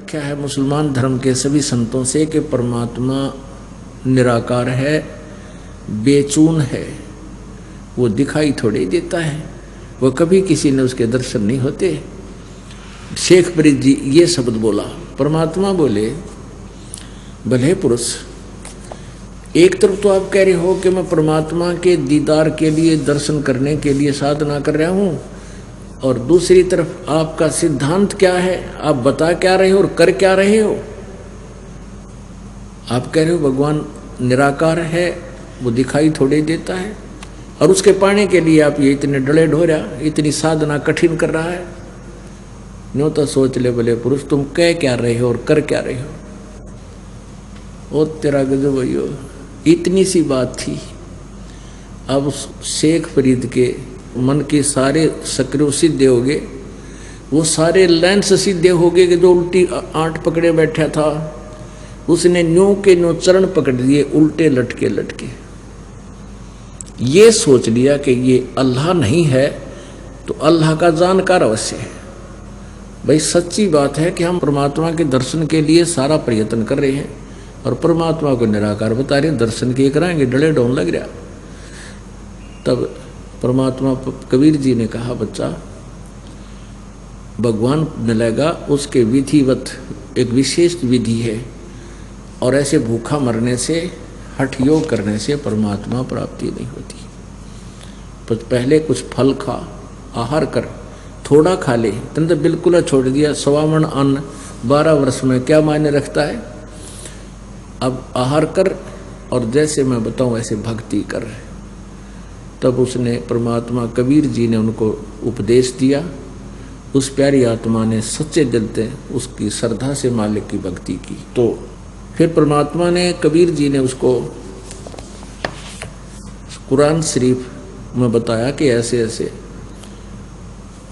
व्याख्या है मुसलमान धर्म के सभी संतों से कि परमात्मा निराकार है, बेचून है, वो दिखाई थोड़े देता है, वो कभी किसी ने उसके दर्शन नहीं होते। शेख फरीद जी ये शब्द बोला। परमात्मा बोले, भले पुरुष, एक तरफ तो आप कह रहे हो कि मैं परमात्मा के दीदार के लिए, दर्शन करने के लिए साधना कर रहा हूँ, और दूसरी तरफ आपका सिद्धांत क्या है, आप बता क्या रहे हो और कर क्या रहे हो। आप कह रहे हो भगवान निराकार है, वो दिखाई थोड़े देता है, और उसके पाने के लिए आप ये इतने डले ढोरा, इतनी साधना कठिन कर रहा है। न्यों तो सोच ले भले पुरुष, तुम कह क्या रहे हो और कर क्या रहे हो। ओ तेरा गजब भैया, इतनी सी बात थी। अब शेख फरीद के मन के सारे सक्रिय सीधे हो गए, वो सारे लेंस सीधे हो गए कि जो उल्टी आंट पकड़े बैठा था उसने न्यों के न्यों चरण पकड़ दिए, उल्टे लटके लटके। ये सोच लिया कि ये अल्लाह नहीं है तो अल्लाह का जानकार अवश्य है। भाई सच्ची बात है कि हम परमात्मा के दर्शन के लिए सारा प्रयत्न कर रहे हैं और परमात्मा को निराकार बता रहे हैं, दर्शन किए कराएंगे, डले डोन लग रहा। तब परमात्मा कबीर जी ने कहा, बच्चा भगवान मिलेगा उसके विधिवत एक विशेष विधि है, और ऐसे भूखा मरने से, हठ योग करने से परमात्मा प्राप्ति नहीं होती। तो पहले कुछ फल खा, आहार कर, थोड़ा खा ले, तुमने तो बिल्कुल छोड़ दिया। 1.25 मन अन्न 12 वर्ष में क्या मायने रखता है। अब आहार कर और जैसे मैं बताऊं वैसे भक्ति कर। तब उसने परमात्मा कबीर जी ने उनको उपदेश दिया। उस प्यारी आत्मा ने सच्चे दिल से उसकी श्रद्धा से मालिक की भक्ति की। तो फिर परमात्मा ने, कबीर जी ने उसको कुरान शरीफ में बताया कि ऐसे ऐसे।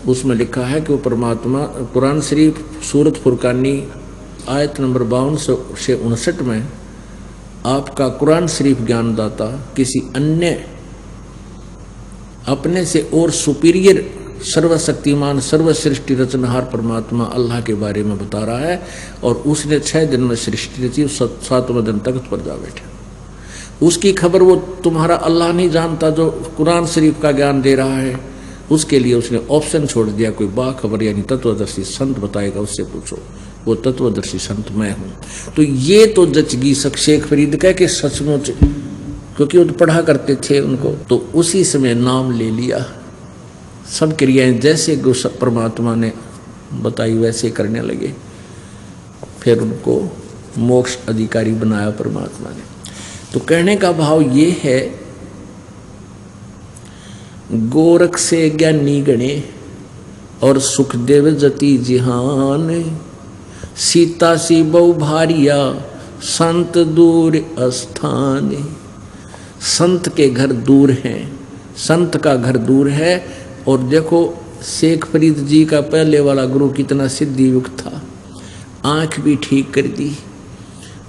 उसमें लिखा है कि वो परमात्मा, कुरान शरीफ सूरत फुरकानी आयत नंबर 52 से 59 में, आपका कुरान शरीफ ज्ञानदाता किसी अन्य अपने से और सुपीरियर सर्वशक्तिमान सर्वसृष्टि रचनहार परमात्मा अल्लाह के बारे में बता रहा है। और उसने 6 दिन में सृष्टि रची, 7वें दिन तख्त पर जा बैठा। उसकी खबर वो तुम्हारा अल्लाह नहीं जानता जो कुरान शरीफ का ज्ञान दे रहा है। उसके लिए उसने ऑप्शन छोड़ दिया, कोई बाखबर यानी तत्वदर्शी संत बताएगा, उससे पूछो। वो तत्वदर्शी संत मैं हूँ। तो ये तो जचगी शेख फरीद कह के सचमुच, क्योंकि वो पढ़ा करते थे उनको, तो उसी समय नाम ले लिया। सब क्रियाएं जैसे परमात्मा ने बताई वैसे करने लगे। फिर उनको मोक्ष अधिकारी बनाया परमात्मा ने। तो कहने का भाव ये है, गोरख से ज्ञानी गणे और सुखदेव जति जिहान, सीता सी बहु भारिया संत दूर स्थान। संत के घर दूर हैं, संत का घर दूर है। और देखो शेख फरीद जी का पहले वाला गुरु कितना सिद्धि युक्त था, आंख भी ठीक कर दी।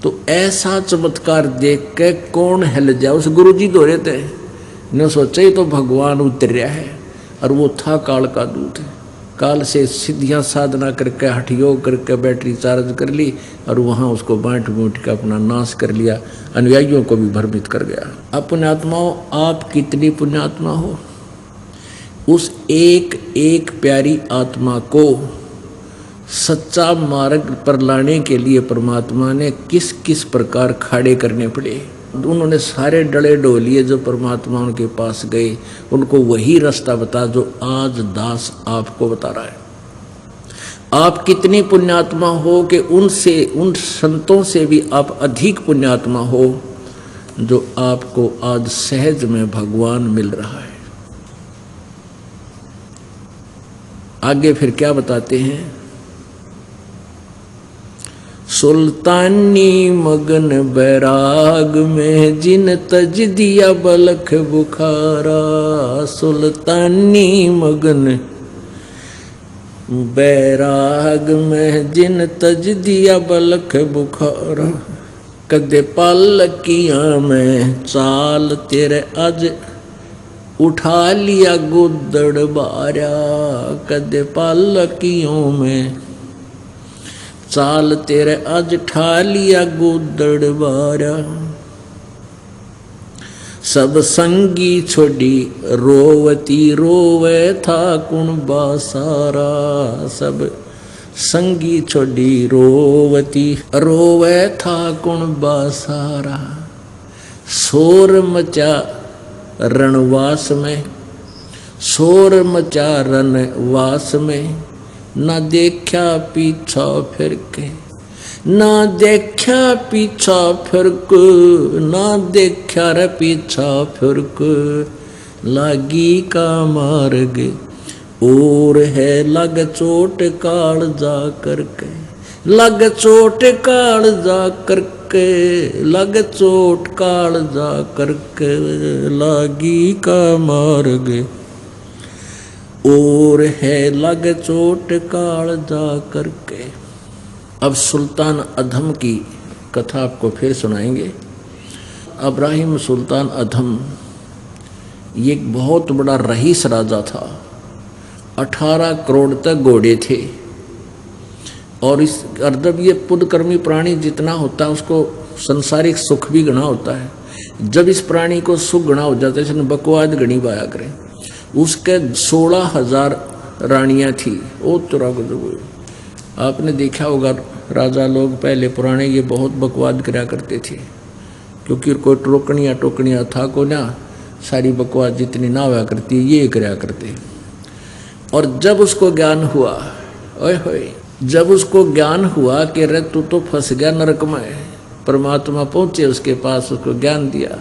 तो ऐसा चमत्कार देख के कौन हिल जाए। उस गुरु जी तो रहते हैं, न सोचा ही तो भगवान उतर रहा है, और वो था काल का दूत। काल से सिद्धियां साधना करके, हठ योग करके बैटरी चार्ज कर ली, और वहाँ उसको बांट बूट के अपना नाश कर लिया, अनुयायियों को भी भ्रमित कर गया। अब पुण्यात्माओं, आप कितनी पुण्यात्मा हो, उस एक एक प्यारी आत्मा को सच्चा मार्ग पर लाने के लिए परमात्मा ने किस किस प्रकार खाड़े करने पड़े। उन्होंने सारे डले डोलिए जो परमात्मा उनके पास गए, उनको वही रास्ता बता जो आज दास आपको बता रहा है। आप कितनी पुण्यात्मा हो कि उनसे, उन संतों से भी आप अधिक पुण्यात्मा हो जो आपको आज सहज में भगवान मिल रहा है। आगे फिर क्या बताते हैं, सुल्तानी मगन बैराग में जिन तज दिया बलख बुखारा। सुल्तानी मगन बैराग में जिन तज दिया बलख बुखारा। कदे पालकियां में चाल तेरे आज उठा लिया गुदड़ बारा। कदे पालकियों में चाल तेरे आज ठा लिया गुदड़बारा। सब संगी छोड़ी रोवती रोवे था कुण बासारा। सब संगी छोड़ी रोवती रोवे था कुण बासारा। शोर मचा रणवास में, शोर मचा रणवास में, ना देखा पीछा फिर के, ना देखा पीछा फिर के, ना देखा रे पीछा फिर के। लागी का मार्ग और है लग चोट काल जा करके, लग चोट काल जा करके, लग चोट काल जा करके। लागी का मार्ग और है लग चोट काल जा करके। अब सुल्तान अधम की कथा आपको फिर सुनाएंगे। इब्राहिम सुल्तान अधम ये एक बहुत बड़ा रईस राजा था। 18 करोड़ तक घोड़े थे और इस अर्दब ये पुदकर्मी प्राणी जितना होता है उसको संसारिक सुख भी गणा होता है। जब इस प्राणी को सुख गणा हो जाता है, इसने बकवाद गणी पाया करें। उसके 16,000 रानियां थी। ओ तुरा आपने देखा होगा राजा लोग पहले पुराने ये बहुत बकवाद करा करते थे, क्योंकि कोई टोकनिया था को ना, सारी बकवाद जितनी ना हुआ करती ये करा करते। और जब उसको ज्ञान हुआ, ओए होए, जब उसको ज्ञान हुआ कि रे तू तो फंस गया नरक में, परमात्मा पहुंचे उसके पास, उसको ज्ञान दिया।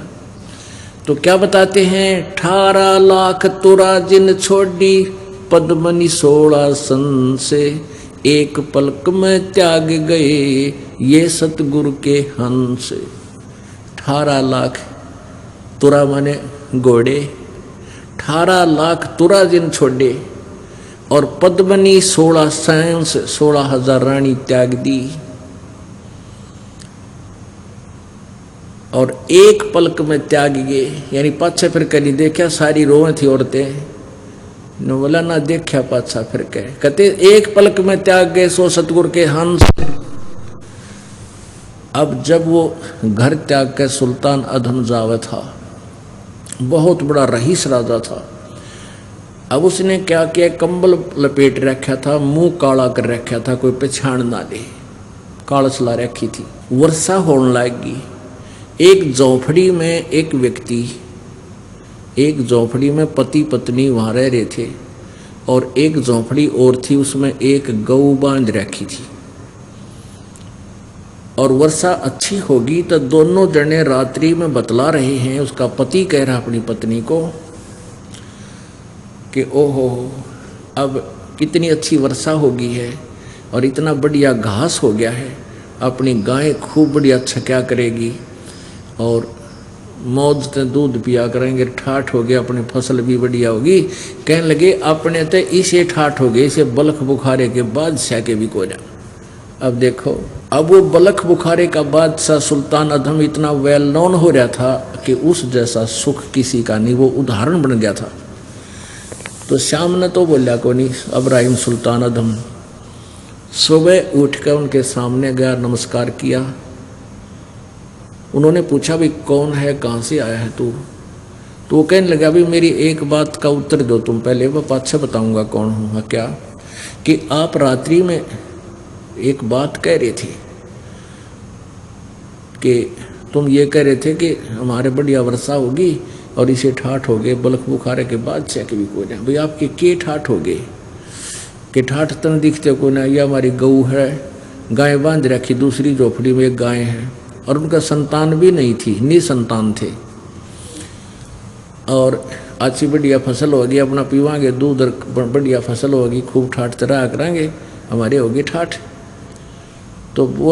तो क्या बताते हैं, 18 लाख तुरा जिन छोड़ी, पद्मनी 16 सन से, एक पलक में त्याग गए ये सतगुरु के हंस। 18 लाख तुरा माने घोड़े, 18 लाख तुरा जिन छोड़े और पद्मनी 16 सन से 16,000 रानी त्याग दी। और एक पलक में त्याग गए, यानी पाछे फिर कहीं देखा, सारी रोए थी औरतें, न बोला ना देखा पाछा फिर कहते एक पलक में त्याग गए सो सतगुरु के हंस। अब जब वो घर त्याग के सुल्तान अधम जावे था, बहुत बड़ा रईस राजा था। अब उसने क्या किया, कंबल लपेट रखा था, मुंह काला कर रखा था, कोई पहचान ना ले, कालस ला रखी थी। वर्षा होने लगी। एक झोपड़ी में एक व्यक्ति, एक झोपड़ी में पति पत्नी वहाँ रह रहे थे और एक झोपड़ी और थी, उसमें एक गऊ बांध रखी थी। और वर्षा अच्छी होगी तो दोनों जने रात्रि में बतला रहे हैं। उसका पति कह रहा अपनी पत्नी को कि ओहो अब कितनी अच्छी वर्षा होगी है और इतना बढ़िया घास हो गया है, अपनी गाय खूब बढ़िया छक्या करेगी और मौज से दूध पिया करेंगे, ठाठ हो गया, अपनी फसल भी बढ़िया होगी। कहने लगे अपने तो इसे ठाठ हो गए, इसे बलख बुखारे के बादशाह के भी कोई ना। अब देखो, अब वो बलख बुखारे का बादशाह सुल्तान अधम इतना वेल नोन हो रहा था कि उस जैसा सुख किसी का नहीं, वो उदाहरण बन गया था। तो शाम ने तो बोलिया को नहीं, इब्राहिम सुल्तान अधम सुबह उठकर उनके सामने गया, नमस्कार किया। उन्होंने पूछा भी कौन है, कहाँ से आया है तू? तो वो कहने लगा भी मेरी एक बात का उत्तर दो तुम पहले, वो पाछे बताऊंगा कौन हूँ। क्या? कि आप रात्रि में एक बात कह रहे थे कि तुम ये कह रहे थे कि हमारे बढ़िया वर्षा होगी और इसे ठाठ हो गए, बलख बुखारे के बादशाह के भी कोई ना। भाई आपके के ठाठ हो गए कि ठाठ तन दिखते को ना, ये हमारी गऊ है, गाय बांध रखी, दूसरी झोपड़ी में एक गाय है और उनका संतान भी नहीं थी, निसंतान थे। और अच्छी बढ़िया फसल होगी, अपना पीवांगे दूध, बढ़िया फसल होगी, खूब ठाठ तरह करेंगे, हमारे होगी ठाठ। तो वो